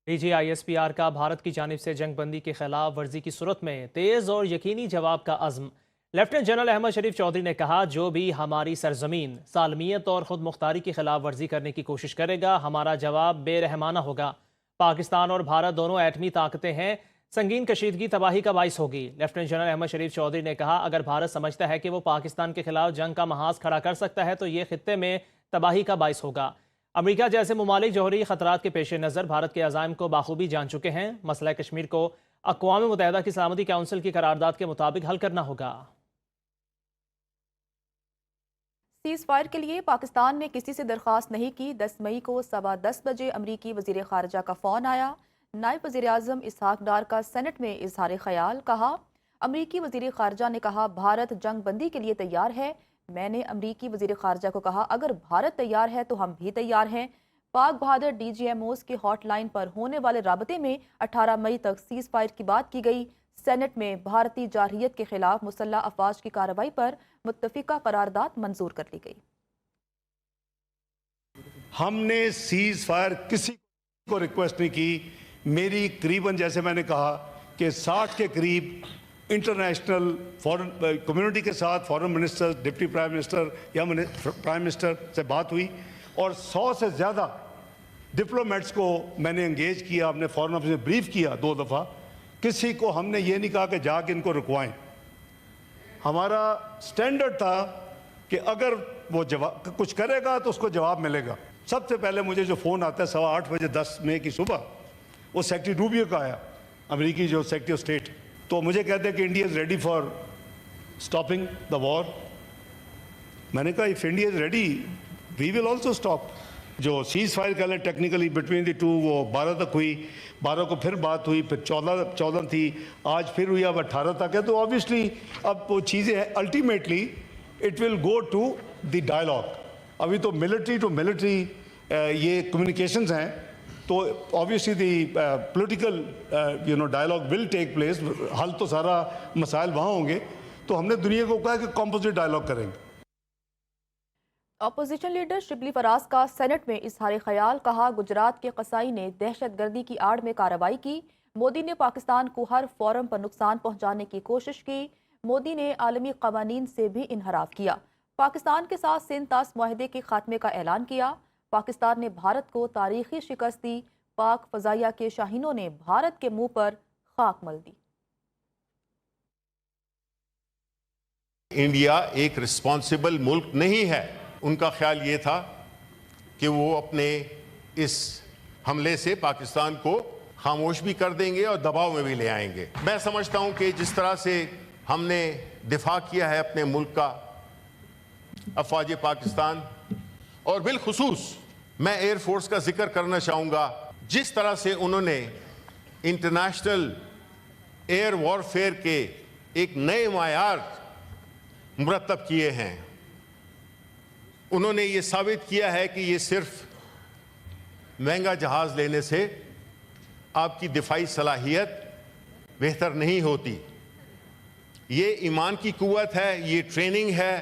ISPR का भारत की जानिब से जंग बंदी की खिलाफ वर्जी की सूरत में तेज और यकीनी जवाब का अज़्म। लेफ्टिनेंट जनरल अहमद शरीफ चौधरी ने कहा, जो भी हमारी सरजमीन सालमियत और खुद मुख्तारी की खिलाफ वर्जी करने की कोशिश करेगा, हमारा जवाब बेरहमाना होगा। पाकिस्तान और भारत दोनों एटमी ताकतें हैं, संगीन कशीदगी तबाही का बाइस होगी। लेफ्टिनेंट जनरल अहमद शरीफ चौधरी ने कहा, अगर भारत समझता है कि वो पाकिस्तान के खिलाफ जंग का महाज खड़ा कर सकता है तो ये खित्ते में तबाही का बाइस होगा। अमेरिका जैसे ममालिक जौहरी खतरात के पेश नज़र भारत के अज़ाइम को बाखूबी जान चुके हैं। मसला कश्मीर को अक़वाम मुत्तहिदा की सलामती काउंसिल की करारदाद के मुताबिक हल करना होगा। सीज़ फायर के लिए पाकिस्तान ने किसी से दरख्वास्त नहीं की। 10 मई को 10:15 बजे अमरीकी वज़ीर ख़ारजा का फ़ोन आया। नायब वज़ीर आज़म इसहाक डार का सेनेट में इजहार ख्याल। कहा, अमरीकी वज़ीर ख़ारजा ने कहा भारत जंग बंदी के लिए तैयार है। मैंने अमरीकी वज़ीर ख़ारजा को कहा, अगर भारत तैयार है तो हम भी तैयार हैं। पाक बहादुर DGMOs की हॉटलाइन पर होने वाले राबते में 18 मई तक सीज़ फायर की बात की गई। सेनेट में भारतीय जारहियत के खिलाफ मुसल्लह अफवाज की कार्रवाई पर मुत्तफिका करारदाद मंजूर कर ली गई। हमने सीज फायर किसी को रिक्वेस्ट नहीं की। मेरी करीबन, जैसे मैंने कहा कि 60 के करीब इंटरनेशनल फॉरेन कम्युनिटी के साथ foreign minister, deputy prime minister या प्राइम मिनिस्टर से बात हुई और 100 से ज़्यादा डिप्लोमेट्स को मैंने एंगेज किया। हमने फॉरेन ऑफिस में ब्रीफ किया 2 दफ़ा। किसी को हमने ये नहीं कहा कि जाके इनको रुकवाएं। हमारा स्टैंडर्ड था कि अगर वो जवाब कुछ करेगा तो उसको जवाब मिलेगा। सबसे पहले मुझे जो फ़ोन आता है 8:15 बजे 10 मई की सुबह, वो सेक्रेटरी रूबियो का आया, अमेरिकी जो सेक्रेटरी ऑफ स्टेट। तो मुझे कहते हैं कि India is ready for stopping the war. मैंने कहा if India is ready we will also stop. जो सीज़ फायर कर लें टेक्निकली बिटवीन द टू, वो 12 तक हुई। 12 को फिर बात हुई, फिर 14 थी, आज फिर हुई, अब 18 तक है। तो ऑब्वियसली अब वो चीज़ें हैं, ultimately it will go to the dialogue. अभी तो मिलिट्री टू मिलिट्री ये कम्युनिकेशंस हैं, तो obviously the political dialogue will take place. हल तो सारा मसाइल वहाँ होंगे। तो हमने दुनिया को कहा कि कॉम्पोजिट डायलॉग करेंगे। अपोजिशन लीडर शिबली फराज का सेनेट में इजहार ख्याल। कहा, गुजरात के कसाई ने दहशतगर्दी की आड़ में कार्रवाई की। मोदी ने पाकिस्तान को हर फोरम पर नुकसान पहुंचाने की कोशिश की। मोदी ने आलमी कवानीन से भी इनहराफ किया। पाकिस्तान के साथ सिंध तास मुआहदे के खात्मे का ऐलान किया। पाकिस्तान ने भारत को तारीखी शिकस्त दी। पाक फजाइया के शाहीनों ने भारत के मुंह पर खाक मल दी। इंडिया एक रिस्पॉन्सिबल मुल्क नहीं है। उनका ख्याल ये था कि वो अपने इस हमले से पाकिस्तान को खामोश भी कर देंगे और दबाव में भी ले आएंगे। मैं समझता हूं कि जिस तरह से हमने दिफा किया है अपने मुल्क का, अफवाज पाकिस्तान, और बिलखुसूस मैं एयरफोर्स का जिक्र करना चाहूँगा, जिस तरह से उन्होंने इंटरनेशनल एयर वॉरफेयर के एक नए मायार मुरतब किए हैं। उन्होंने ये साबित किया है कि ये सिर्फ महंगा जहाज लेने से आपकी दिफाई सलाहियत बेहतर नहीं होती। ये ईमान की कुव्वत है, ये ट्रेनिंग है,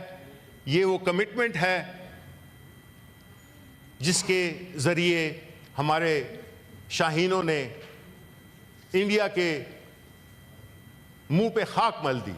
ये वो कमिटमेंट है जिसके ज़रिए हमारे शाहीनों ने इंडिया के मुंह पे खाक मल दी।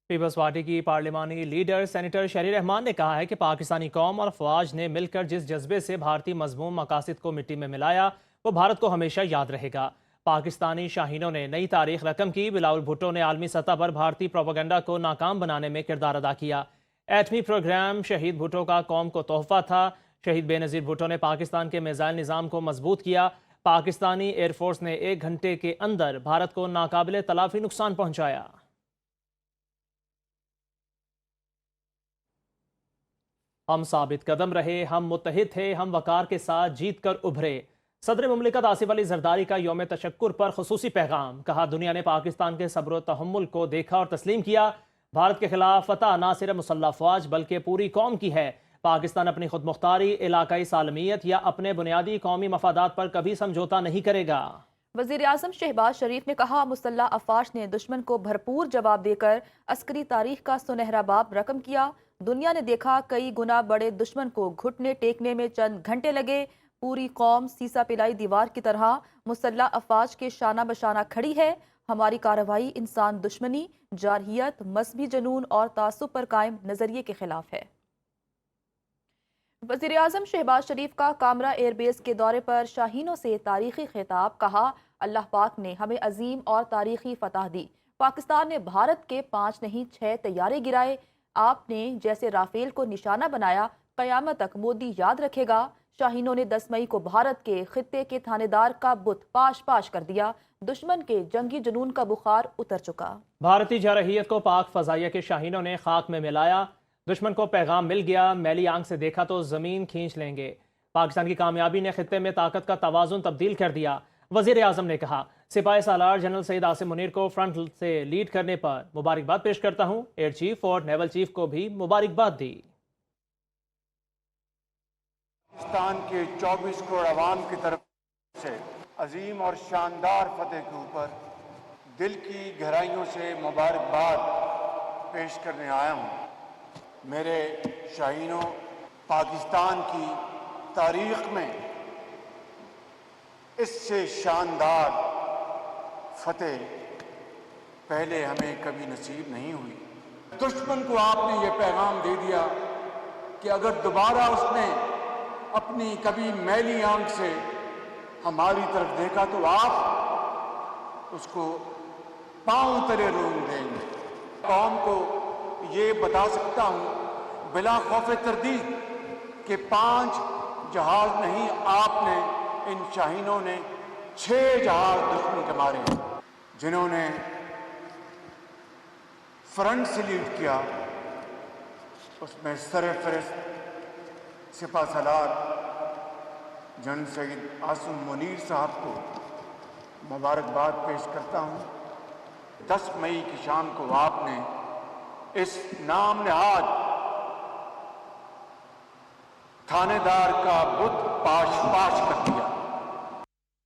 पीपल्स पार्टी की पार्लिमानी लीडर सेनेटर शहरी रहमान ने कहा है कि पाकिस्तानी कौम और अफवाज ने मिलकर जिस जज्बे से भारतीय मजमूम मकासद को मिट्टी में मिलाया, वो भारत को हमेशा याद रहेगा। पाकिस्तानी शाहीनों ने नई तारीख रकम की। बिलावल भुट्टो ने आलमी सतह पर भारतीय प्रोपेगेंडा को नाकाम बनाने में किरदार अदा किया। एटमी प्रोग्राम शहीद भुट्टो का कौम को तोहफा था। शहीद बेनज़ीर भुट्टो ने पाकिस्तान के मिसाइल निज़ाम को मजबूत किया। पाकिस्तानी एयरफोर्स ने 1 घंटे के अंदर भारत को नाकाबिले तलाफी नुकसान पहुंचाया। हम साबित कदम रहे, हम मुत्तहिद थे, हम वकार के साथ जीत कर उभरे। सदर मुमलिकत आसिफ अली जरदारी का यौम तशक्कुर पर खुसूसी पैगाम। कहा, दुनिया ने पाकिस्तान के सब्र तहम्मुल को देखा और तस्लीम किया। भारत के खिलाफ फतह ना सिर्फ मुसल्लह अफवाज बल्कि पूरी कौम की है। पाकिस्तान अपनी खुद मुख्तारी, इलाकाई सालमियत या अपने बुनियादी कौमी मफादात पर कभी समझौता नहीं करेगा। वज़ीर आज़म शहबाज शरीफ ने कहा, मुसल्लह अफवाज ने दुश्मन को भरपूर जवाब देकर अस्करी तारीख का सुनहरा बाब रकम किया। दुनिया ने देखा, कई गुना बड़े दुश्मन को घुटने टेकने में चंद घंटे लगे। پوری قوم سیسا پلائی دیوار کی طرح مسلح افواج کے شانہ بشانہ کھڑی ہے. ہماری کارروائی انسان دشمنی، جارحیت، مذہبی جنون اور تعصب پر قائم نظریے کے خلاف ہے. وزیراعظم شہباز شریف کا کامرا ایئر بیس کے دورے پر شاہینوں سے تاریخی خطاب. کہا اللہ پاک نے ہمیں عظیم اور تاریخی فتح دی. پاکستان نے بھارت کے 5 نہیں 6 طیارے گرائے. آپ نے جیسے رافیل کو نشانہ بنایا، قیامت تک مودی یاد رکھے گا. شاہینوں نے 10 مئی کو بھارت کے خطے کے تھانے دار کا بت پاش پاش کر دیا. دشمن کے جنگی جنون کا بخار اتر چکا. بھارتی جارحیت کو پاک فضائیہ کے شاہینوں نے خاک میں ملایا. دشمن کو پیغام مل گیا، میلی آنکھ سے دیکھا تو زمین کھینچ لیں گے. پاکستان کی کامیابی نے خطے میں طاقت کا توازن تبدیل کر دیا. وزیر اعظم نے کہا سپاہی سالار جنرل سید عاصم منیر کو فرنٹ سے لیڈ کرنے پر مبارکباد پیش کرتا ہوں. ایئر چیف اور نیول چیف کو بھی مبارکباد دی. پاکستان کے 24 کروڑ عوام کی طرف سے عظیم اور شاندار فتح کے اوپر دل کی گہرائیوں سے مبارکباد پیش کرنے آیا ہوں. میرے شاہینوں، پاکستان کی تاریخ میں اس سے شاندار فتح پہلے ہمیں کبھی نصیب نہیں ہوئی. دشمن کو آپ نے یہ پیغام دے دیا کہ اگر دوبارہ اس نے اپنی کبھی میلی آنکھ سے ہماری طرف دیکھا تو آپ اس کو پاؤں تلے رونگ دیں گے. قوم کو یہ بتا سکتا ہوں بلا خوف تردید کہ 5 جہاز نہیں، آپ نے ان شاہینوں نے 6 جہاز دشمن کے مارے ہیں. جنہوں نے فرنٹ سے لیڈ کیا اس میں سرفہرست سپاہ سالار جنرل سید عاصم منیر صاحب کو مبارکباد پیش کرتا ہوں. 10 مئی کی شام کو آپ نے اس نام نہاد تھانے دار کا بت پاش پاش کر دیا.